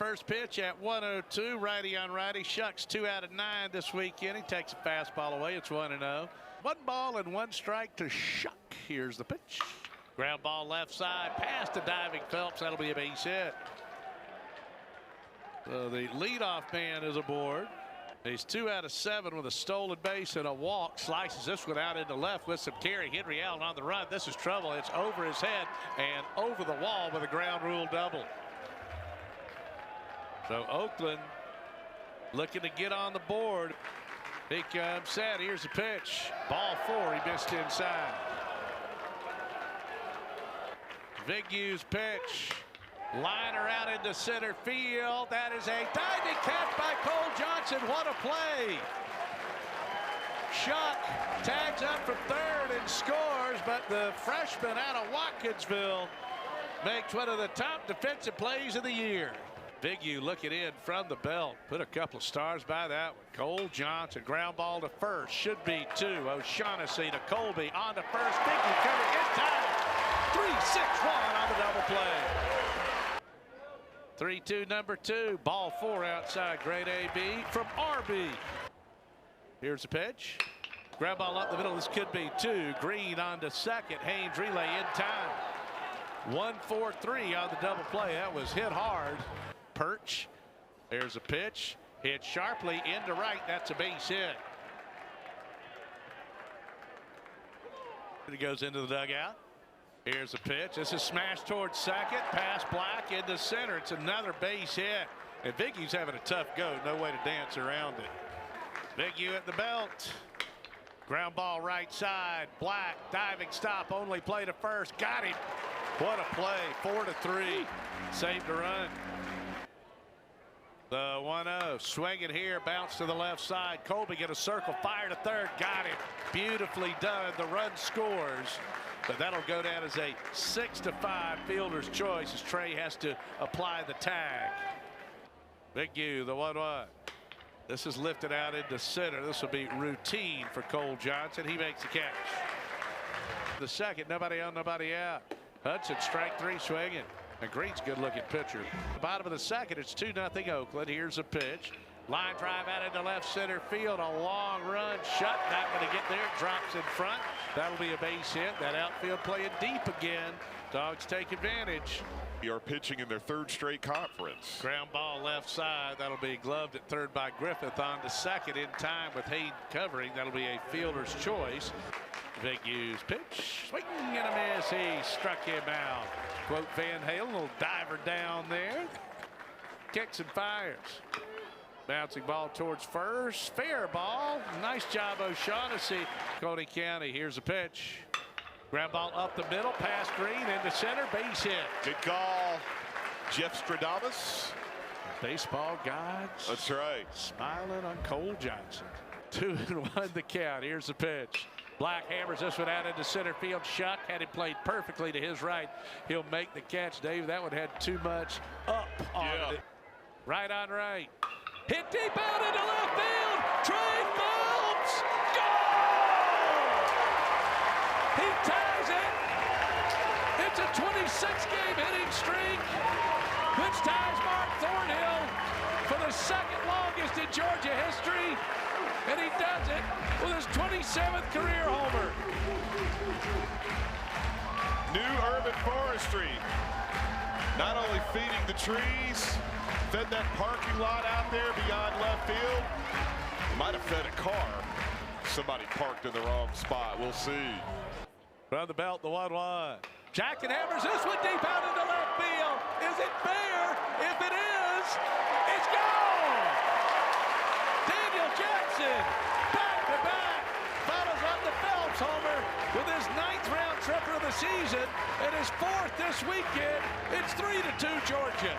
first pitch at 1:02. Righty on righty. Shucks 2 out of 9 this weekend. He takes a fastball away. It's 1-0. 1 ball and 1 strike to Shuck. Here's the pitch. Ground ball left side. Past the diving Phelps. That'll be a base hit. So the leadoff man is aboard. He's 2 out of 7 with a stolen base and a walk. Slices this one out into left with some carry. Henry Allen on the run. This is trouble. It's over his head and over the wall with a ground rule double. So Oakland looking to get on the board. He comes set. Here's the pitch. Ball 4. He missed inside. Vigue's pitch. Liner out into center field. That is a diving catch by Cole Johnson. What a play. Shuck tags up from third and scores, but the freshman out of Watkinsville makes one of the top defensive plays of the year. Vigue looking in from the belt. Put a couple of stars by that one. Cole Johnson, ground ball to first. Should be 2. O'Shaughnessy to Colby on to first. Vigue coming in time. 3-6-1 on the double play. 3-2 number 2. Ball 4 outside. Grade AB from RB. Here's the pitch. Ground ball up the middle. This could be 2. Green on to second. Haynes relay in time. 1-4-3 on the double play. That was hit hard. Perch. There's a pitch. Hit sharply into right. That's a base hit. It goes into the dugout. Here's a pitch. This is smashed towards second. Pass Black into center. It's another base hit. And Vigue's having a tough go. No way to dance around it. Vigue at the belt. Ground ball right side. Black diving stop. Only play to first. Got him. What a play. 4-3. Saved a run. The 1-0. Swinging here. Bounce to the left side. Colby get a circle. Fire to third. Got him. Beautifully done. The run scores. But that'll go down as a 6-5 fielder's choice as Trey has to apply the tag. Vigue, the 1-1. This is lifted out into center. This will be routine for Cole Johnson. He makes the catch. The second, nobody on, nobody out. Hudson, strike 3, swinging. And Green's a good-looking pitcher. The bottom of the second, it's 2-0 Oakland. Here's a pitch. Line drive out into left center field. A long run. Shut. Not going to get there. Drops in front. That'll be a base hit. That outfield playing deep again. Dogs take advantage. They are pitching in their 3rd straight conference. Ground ball left side. That'll be gloved at third by Griffith. On to second in time with Hayden covering. That'll be a fielder's choice. Vigue's pitch. Swing and a miss. He struck him out. Quote Van Halen. Little diver down there. Kicks and fires. Bouncing ball towards first. Fair ball. Nice job, O'Shaughnessy. Cody County. Here's a pitch. Ground ball up the middle. Past Green into center. Base hit. Good call, Jeff Stradamus. Baseball gods. That's right. Smiling on Cole Johnson. 2-1 the count. Here's the pitch. Black hammers this one out into center field. Shuck had him played perfectly to his right. He'll make the catch. Dave, that one had too much up on it. Right on right. Hit deep out into left field. Trey Phelps. Goal! He ties it. It's a 26-game hitting streak, which ties Mark Thornhill for the 2nd longest in Georgia history. And he does it with his 27th career homer. New urban forestry. Not only feeding the trees, fed that parking lot out there beyond left field. Might have fed a car. Somebody parked in the wrong spot. We'll see. Around the belt, the 1-1. Jackson hammers this one deep out into left field. Is it fair? If it is, it's gone. Daniel Jackson, back-to-back, follows up the Phelps homer with his 9th round tripper of the season and his 4th this weekend. It's 3-2 Georgia.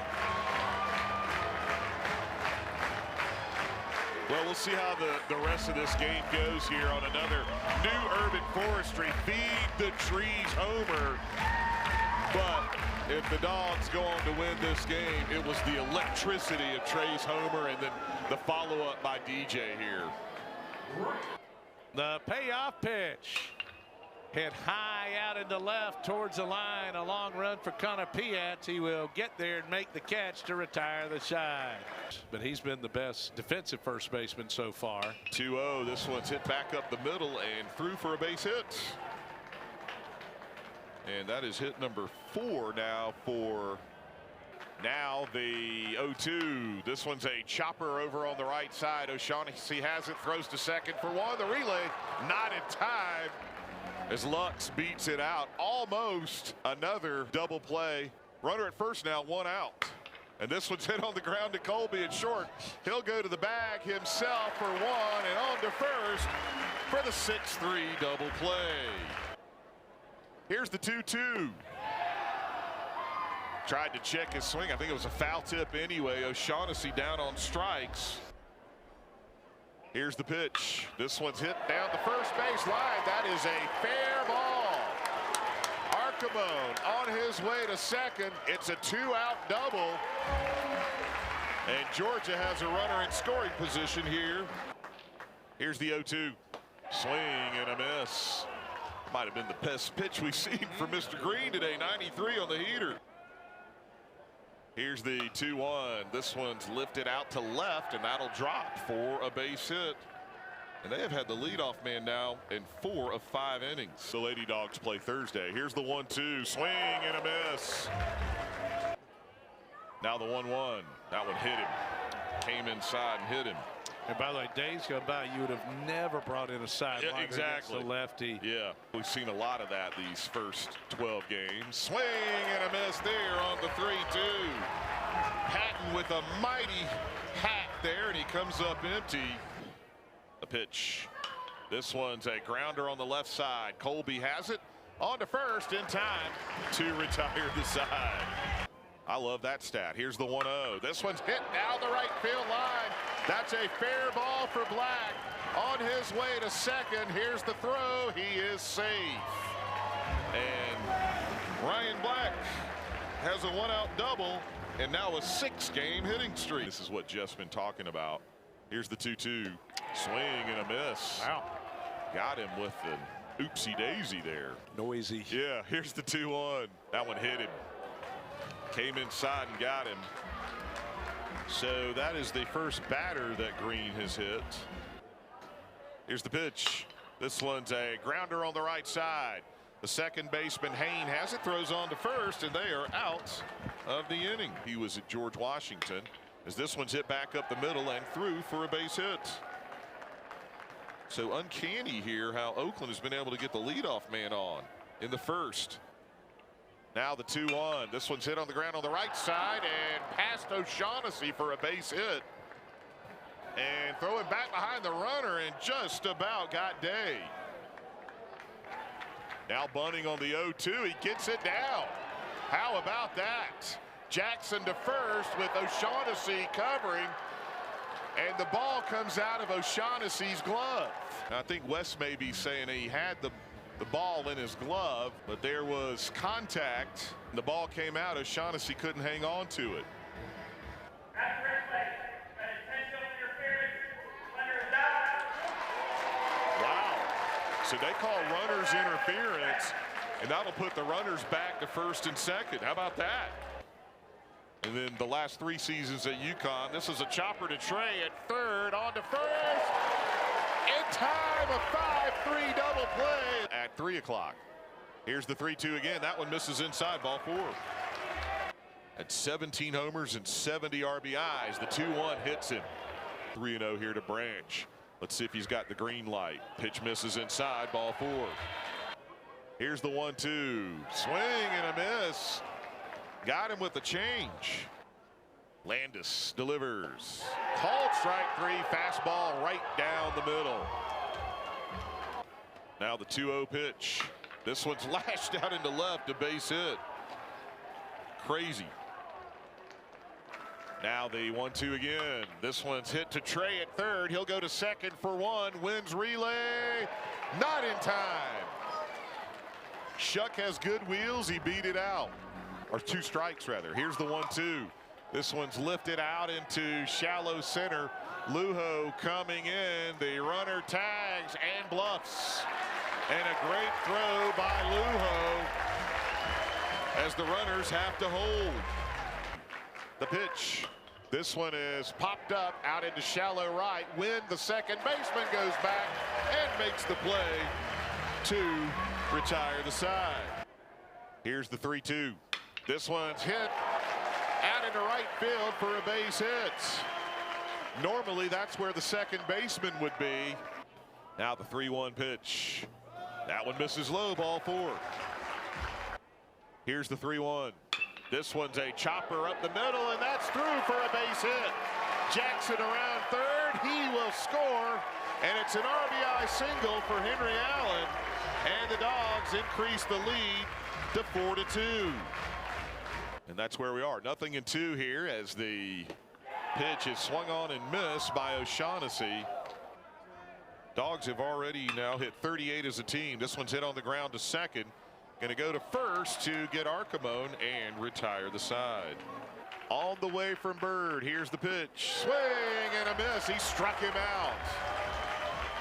Well, we'll see how the rest of this game goes here on another new urban forestry feed the trees homer. But if the Dogs go on to win this game, it was the electricity of Trey's homer and then the follow-up by DJ here. The payoff pitch. Hit high out into left towards the line. A long run for Connor Piatz. He will get there and make the catch to retire the side. But he's been the best defensive first baseman so far. 2-0. This one's hit back up the middle and through for a base hit. And that is hit number 4 now for the 0-2. This one's a chopper over on the right side. O'Shaughnessy has it, throws to second for one. The relay not in time as Lux beats it out. Almost another double play. Runner at first now, 1 out. And this one's hit on the ground to Colby at short. He'll go to the bag himself for 1 and on to first for the 6-3 double play. Here's the 2-2. Tried to check his swing. I think it was a foul tip anyway. O'Shaughnessy down on strikes. Here's the pitch. This one's hit down the first base line. That is a fair ball. Archimone on his way to second. It's a 2-out double. And Georgia has a runner in scoring position here. Here's the 0-2. Swing and a miss. Might have been the best pitch we've seen from Mr. Green today. 93 on the heater. Here's the 2-1. This one's lifted out to left, and that'll drop for a base hit. And they have had the leadoff man now in 4 of 5 innings. The Lady Dogs play Thursday. Here's the 1-2. Swing and a miss. Now the 1-1. That one hit him. Came inside and hit him. And by the way, days go by, you would have never brought in a sideline. Yeah, exactly. A lefty. Yeah, we've seen a lot of that these first 12 games. Swing and a miss there on the 3-2. Patton with a mighty hat there, and he comes up empty. A pitch. This one's a grounder on the left side. Colby has it on to first in time to retire the side. I love that stat. Here's the 1-0. This one's hit down the right field line. That's a fair ball for Black. On his way to second. Here's the throw. He is safe. And Ryan Black has a 1-out double and now a 6-game hitting streak. This is what Jeff's been talking about. Here's the 2-2. Swing and a miss. Wow. Got him with the oopsie daisy there. Noisy. Yeah, here's the 2-1. That one hit him. Came inside and got him. So that is the first batter that Green has hit. Here's the pitch. This one's a grounder on the right side. The second baseman Hayne has it, throws on to first, and they are out of the inning. He was at George Washington as this one's hit back up the middle and through for a base hit. So uncanny here how Oakland has been able to get the leadoff man on in the first. Now the 2-1. This one's hit on the ground on the right side and past O'Shaughnessy for a base hit. And throwing back behind the runner and just about got Day. Now bunting on the 0-2. He gets it down. How about that? Jackson to first with O'Shaughnessy covering. And the ball comes out of O'Shaughnessy's glove. I think Wes may be saying he had the ball in his glove, but there was contact. The ball came out. O'Shaughnessy couldn't hang on to it. Wow. So they call runners interference, and that'll put the runners back to first and second. How about that? And then the last 3 seasons at UConn, this is a chopper to Trey at third, on to first. In time, a 5-3 double play at 3 o'clock. Here's the 3-2 again. That one misses inside, ball 4. At 17 homers and 70 RBIs, the 2-1 hits him. 3-0 here to Branch. Let's see if he's got the green light. Pitch misses inside, ball 4. Here's the 1-2. Swing and a miss. Got him with the change. Landis delivers. Called strike 3, fastball right down the middle. Now the 2-0 pitch. This one's lashed out into left, a base hit. Crazy. Now the 1-2 again. This one's hit to Trey at third. He'll go to second for 1. Wins relay. Not in time. Shuck has good wheels. He beat it out. Or 2 strikes rather. Here's the 1-2. This one's lifted out into shallow center. Lujo coming in. The runner tags and bluffs. And a great throw by Lujo as the runners have to hold. The pitch. This one is popped up out into shallow right. When the second baseman goes back and makes the play to retire the side. Here's the 3-2. This one's hit out into right field for a base hit. Normally that's where the second baseman would be. Now the 3-1 pitch. That one misses low, ball 4. Here's the 3-1. This one's a chopper up the middle, and that's through for a base hit. Jackson around third. He will score, and it's an RBI single for Henry Allen. And the Dogs increase the lead to 4-2. And that's where we are. 0-2 here as the pitch is swung on and missed by O'Shaughnessy. Dogs have already now hit 38 as a team. This one's hit on the ground to second. Going to go to first to get Archimone and retire the side. All the way from Bird. Here's the pitch. Swing and a miss. He struck him out.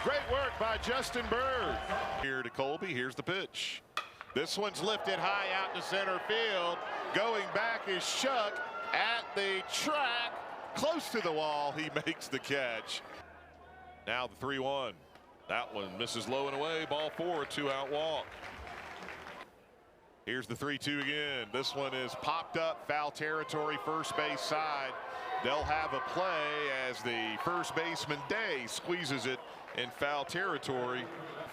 Great work by Justin Bird. Here to Colby. Here's the pitch. This one's lifted high out to center field. Going back is Shuck at the track. Close to the wall. He makes the catch. Now the 3-1. That one misses low and away. Ball 4, 2-out walk. Here's the 3-2 again. This one is popped up, foul territory, first base side. They'll have a play as the first baseman Day squeezes it in foul territory.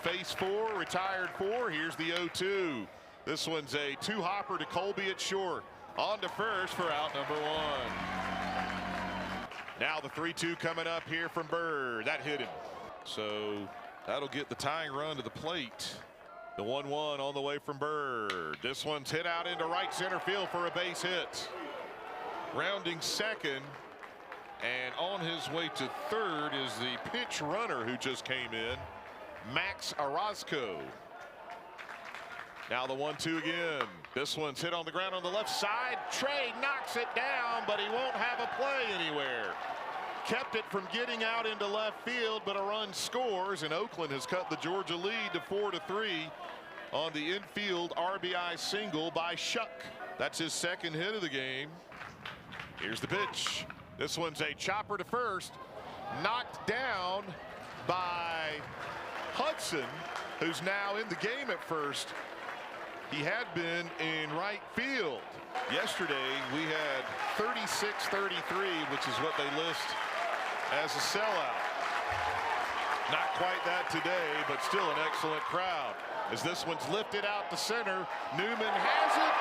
Face 4, retired 4. Here's the 0-2. This one's a two-hopper to Colby at short. On to first for out number 1. Now the 3-2 coming up here from Bird. That hit him. So that'll get the tying run to the plate. The 1-1 on the way from Bird. This one's hit out into right center field for a base hit. Rounding second, and on his way to third is the pinch runner who just came in, Max Orozco. Now the 1-2 again. This one's hit on the ground on the left side. Trey knocks it down, but he won't have a play anywhere. Kept it from getting out into left field, but a run scores, and Oakland has cut the Georgia lead to 4-3 on the infield RBI single by Shuck. That's his second hit of the game. Here's the pitch. This one's a chopper to first, knocked down by Hudson, who's now in the game at first. He had been in right field. Yesterday we had 36-33, which is what they list as a sellout. Not quite that today, but still an excellent crowd. As this one's lifted out to center, Newman has it.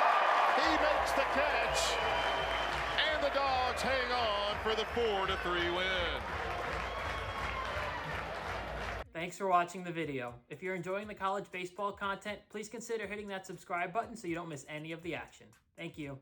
He makes the catch, and the Dogs hang on for the 4-3 win. Thanks for watching the video. If you're enjoying the college baseball content, please consider hitting that subscribe button so you don't miss any of the action. Thank you.